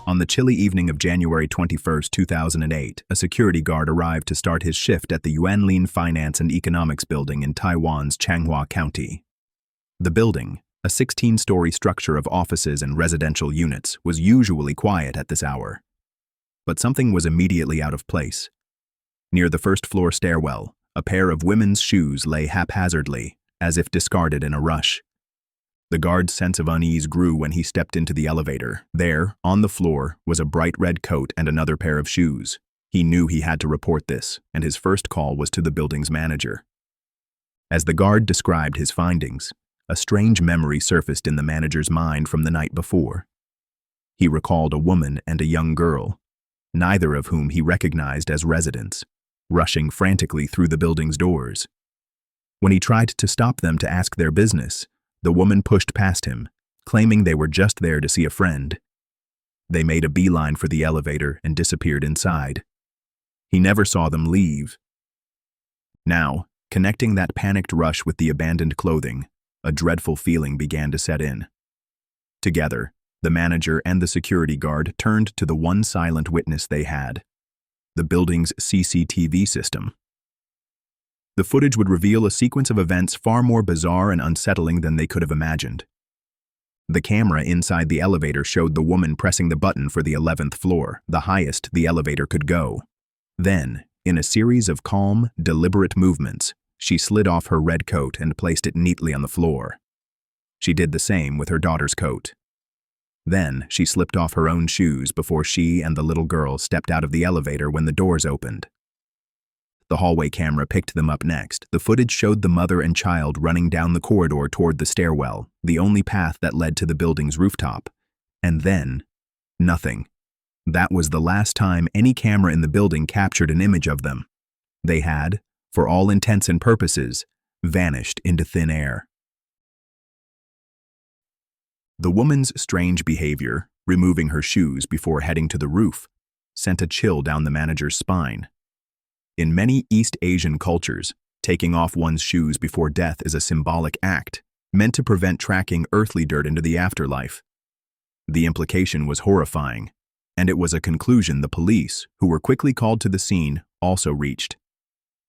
On the chilly evening of January 21, 2008, a security guard arrived to start his shift at the Yuanlin Finance and Economics Building in Taiwan's Changhua County. The building, a 16-story structure of offices and residential units, was usually quiet at this hour. But something was immediately out of place. Near the first-floor stairwell, a pair of women's shoes lay haphazardly, as if discarded in a rush. The guard's sense of unease grew when he stepped into the elevator. There, on the floor, was a bright red coat and another pair of shoes. He knew he had to report this, and his first call was to the building's manager. As the guard described his findings, a strange memory surfaced in the manager's mind from the night before. He recalled a woman and a young girl, neither of whom he recognized as residents, rushing frantically through the building's doors. When he tried to stop them to ask their business, the woman pushed past him, claiming they were just there to see a friend. They made a beeline for the elevator and disappeared inside. He never saw them leave. Now, connecting that panicked rush with the abandoned clothing, a dreadful feeling began to set in. Together, the manager and the security guard turned to the one silent witness they had: the building's CCTV system. The footage would reveal a sequence of events far more bizarre and unsettling than they could have imagined. The camera inside the elevator showed the woman pressing the button for the 11th floor, the highest the elevator could go. Then, in a series of calm, deliberate movements, she slid off her red coat and placed it neatly on the floor. She did the same with her daughter's coat. Then, she slipped off her own shoes before she and the little girl stepped out of the elevator when the doors opened. The hallway camera picked them up next. The footage showed the mother and child running down the corridor toward the stairwell, the only path that led to the building's rooftop. And then, nothing. That was the last time any camera in the building captured an image of them. They had, for all intents and purposes, vanished into thin air. The woman's strange behavior, removing her shoes before heading to the roof, sent a chill down the manager's spine. In many East Asian cultures, taking off one's shoes before death is a symbolic act, meant to prevent tracking earthly dirt into the afterlife. The implication was horrifying, and it was a conclusion the police, who were quickly called to the scene, also reached.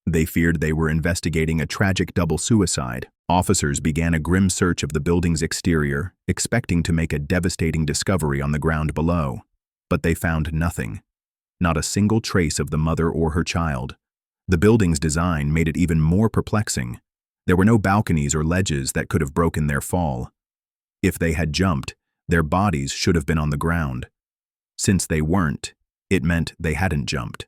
They feared they were investigating a tragic double suicide. Officers began a grim search of the building's exterior, expecting to make a devastating discovery on the ground below. But they found nothing. Not a single trace of the mother or her child. The building's design made it even more perplexing. There were no balconies or ledges that could have broken their fall. If they had jumped, their bodies should have been on the ground. Since they weren't, it meant they hadn't jumped.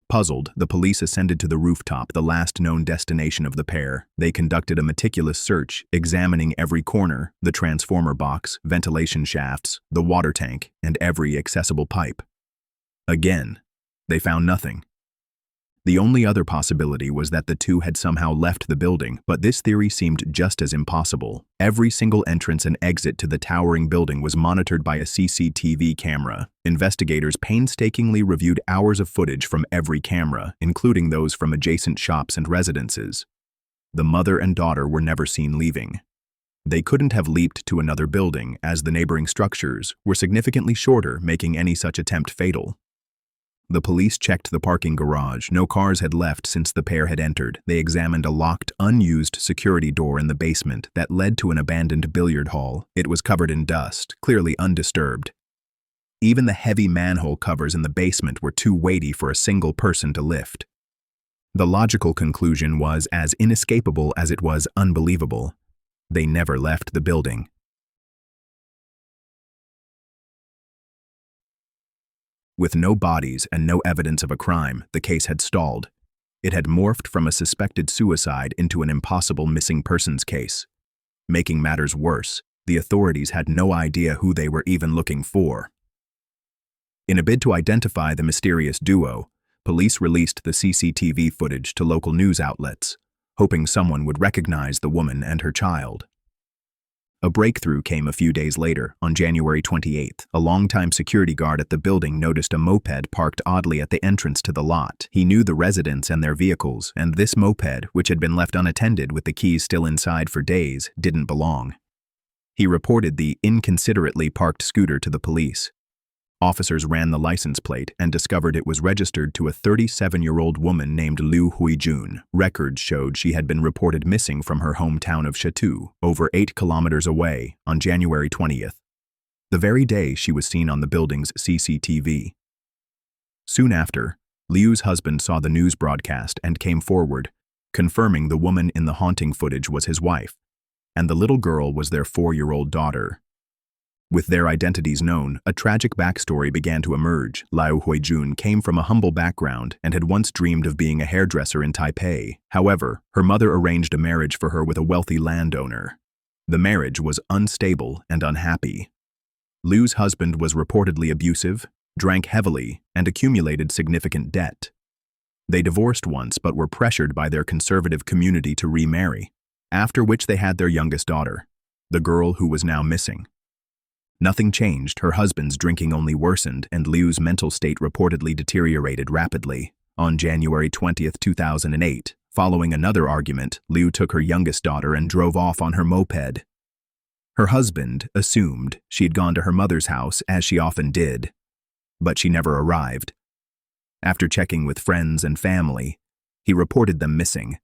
Puzzled, the police ascended to the rooftop, the last known destination of the pair. They conducted a meticulous search, examining every corner, the transformer box, ventilation shafts, the water tank, and every accessible pipe. Again, they found nothing. The only other possibility was that the two had somehow left the building, but this theory seemed just as impossible. Every single entrance and exit to the towering building was monitored by a CCTV camera. Investigators painstakingly reviewed hours of footage from every camera, including those from adjacent shops and residences. The mother and daughter were never seen leaving. They couldn't have leaped to another building, as the neighboring structures were significantly shorter, making any such attempt fatal. The police checked the parking garage. No cars had left since the pair had entered. They examined a locked, unused security door in the basement that led to an abandoned billiard hall. It was covered in dust, clearly undisturbed. Even the heavy manhole covers in the basement were too weighty for a single person to lift. The logical conclusion was as inescapable as it was unbelievable. They never left the building. With no bodies and no evidence of a crime, the case had stalled. It had morphed from a suspected suicide into an impossible missing persons case. Making matters worse, the authorities had no idea who they were even looking for. In a bid to identify the mysterious duo, police released the CCTV footage to local news outlets, hoping someone would recognize the woman and her child. A breakthrough came a few days later. On January 28th, a longtime security guard at the building noticed a moped parked oddly at the entrance to the lot. He knew the residents and their vehicles, and this moped, which had been left unattended with the keys still inside for days, didn't belong. He reported the inconsiderately parked scooter to the police. Officers ran the license plate and discovered it was registered to a 37-year-old woman named Liu Huijun. Records showed she had been reported missing from her hometown of Chatu, over 8 kilometers away, on January 20th, the very day she was seen on the building's CCTV. Soon after, Liu's husband saw the news broadcast and came forward, confirming the woman in the haunting footage was his wife, and the little girl was their 4-year-old daughter. With their identities known, a tragic backstory began to emerge. Liu Huijun came from a humble background and had once dreamed of being a hairdresser in Taipei. However, her mother arranged a marriage for her with a wealthy landowner. The marriage was unstable and unhappy. Liu's husband was reportedly abusive, drank heavily, and accumulated significant debt. They divorced once but were pressured by their conservative community to remarry, after which they had their youngest daughter, the girl who was now missing. Nothing changed. Her husband's drinking only worsened, and Liu's mental state reportedly deteriorated rapidly. On January 20, 2008, following another argument, Liu took her youngest daughter and drove off on her moped. Her husband assumed she had gone to her mother's house, as she often did, but she never arrived. After checking with friends and family, he reported them missing.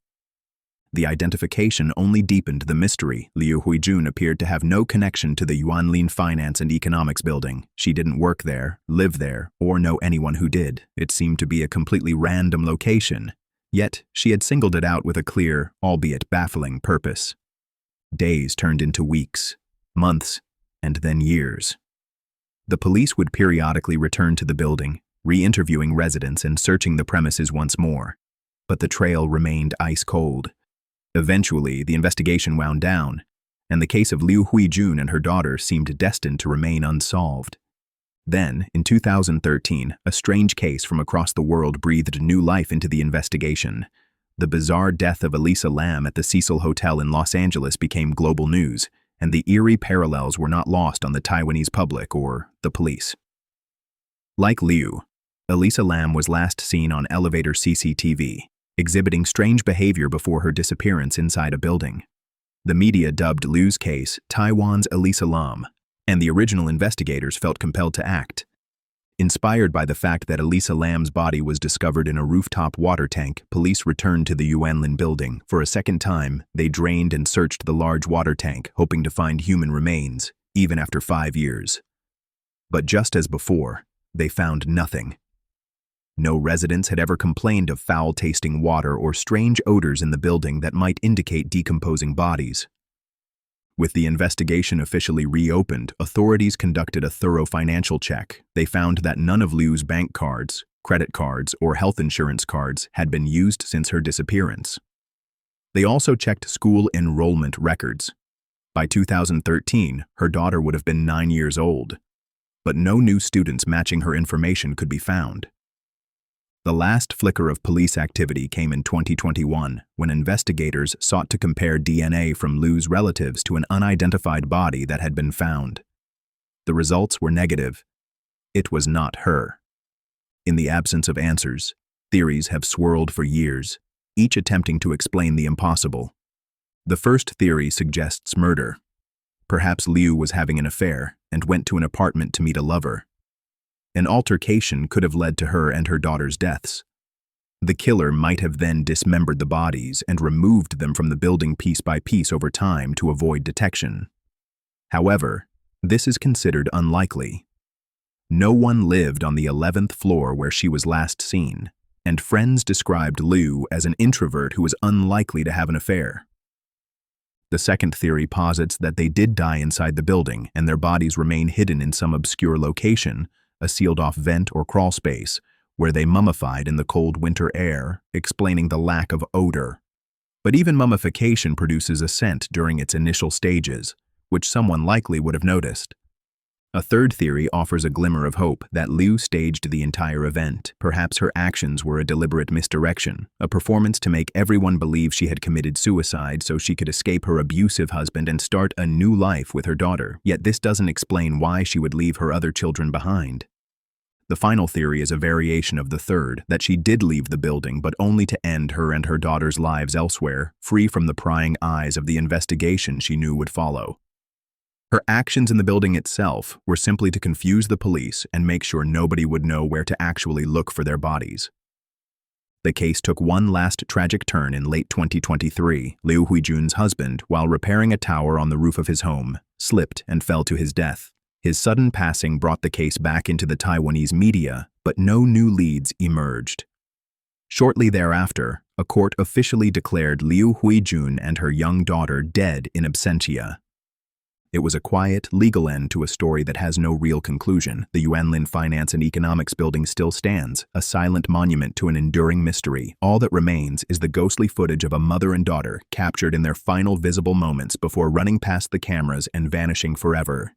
The identification only deepened the mystery. Liu Huijun appeared to have no connection to the Yuanlin Finance and Economics building. She didn't work there, live there, or know anyone who did. It seemed to be a completely random location. Yet, she had singled it out with a clear, albeit baffling, purpose. Days turned into weeks, months, and then years. The police would periodically return to the building, re-interviewing residents and searching the premises once more. But the trail remained ice-cold. Eventually, the investigation wound down, and the case of Liu Huijun and her daughter seemed destined to remain unsolved. Then, in 2013, a strange case from across the world breathed new life into the investigation. The bizarre death of Elisa Lam at the Cecil Hotel in Los Angeles became global news, and the eerie parallels were not lost on the Taiwanese public or the police. Like Liu, Elisa Lam was last seen on elevator CCTV, exhibiting strange behavior before her disappearance inside a building. The media dubbed Liu's case Taiwan's Elisa Lam, and the original investigators felt compelled to act. Inspired by the fact that Elisa Lam's body was discovered in a rooftop water tank, police returned to the Yuanlin building. For a second time, they drained and searched the large water tank, hoping to find human remains, even after 5 years. But just as before, they found nothing. No residents had ever complained of foul-tasting water or strange odors in the building that might indicate decomposing bodies. With the investigation officially reopened, authorities conducted a thorough financial check. They found that none of Liu's bank cards, credit cards, or health insurance cards had been used since her disappearance. They also checked school enrollment records. By 2013, her daughter would have been 9 years old, but no new students matching her information could be found. The last flicker of police activity came in 2021, when investigators sought to compare DNA from Liu's relatives to an unidentified body that had been found. The results were negative. It was not her. In the absence of answers, theories have swirled for years, each attempting to explain the impossible. The first theory suggests murder. Perhaps Liu was having an affair and went to an apartment to meet a lover. An altercation could have led to her and her daughter's deaths. The killer might have then dismembered the bodies and removed them from the building piece by piece over time to avoid detection. However, this is considered unlikely. No one lived on the 11th floor where she was last seen, and friends described Liu as an introvert who was unlikely to have an affair. The second theory posits that they did die inside the building and their bodies remain hidden in some obscure location, a sealed-off vent or crawl space, where they mummified in the cold winter air, explaining the lack of odor. But even mummification produces a scent during its initial stages, which someone likely would have noticed. A third theory offers a glimmer of hope that Liu staged the entire event. Perhaps her actions were a deliberate misdirection, a performance to make everyone believe she had committed suicide so she could escape her abusive husband and start a new life with her daughter. Yet this doesn't explain why she would leave her other children behind. The final theory is a variation of the third, that she did leave the building but only to end her and her daughter's lives elsewhere, free from the prying eyes of the investigation she knew would follow. Her actions in the building itself were simply to confuse the police and make sure nobody would know where to actually look for their bodies. The case took one last tragic turn in late 2023. Liu Huijun's husband, while repairing a tower on the roof of his home, slipped and fell to his death. His sudden passing brought the case back into the Taiwanese media, but no new leads emerged. Shortly thereafter, a court officially declared Liu Huijun and her young daughter dead in absentia. It was a quiet, legal end to a story that has no real conclusion. The Yuanlin Finance and Economics building still stands, a silent monument to an enduring mystery. All that remains is the ghostly footage of a mother and daughter captured in their final visible moments before running past the cameras and vanishing forever.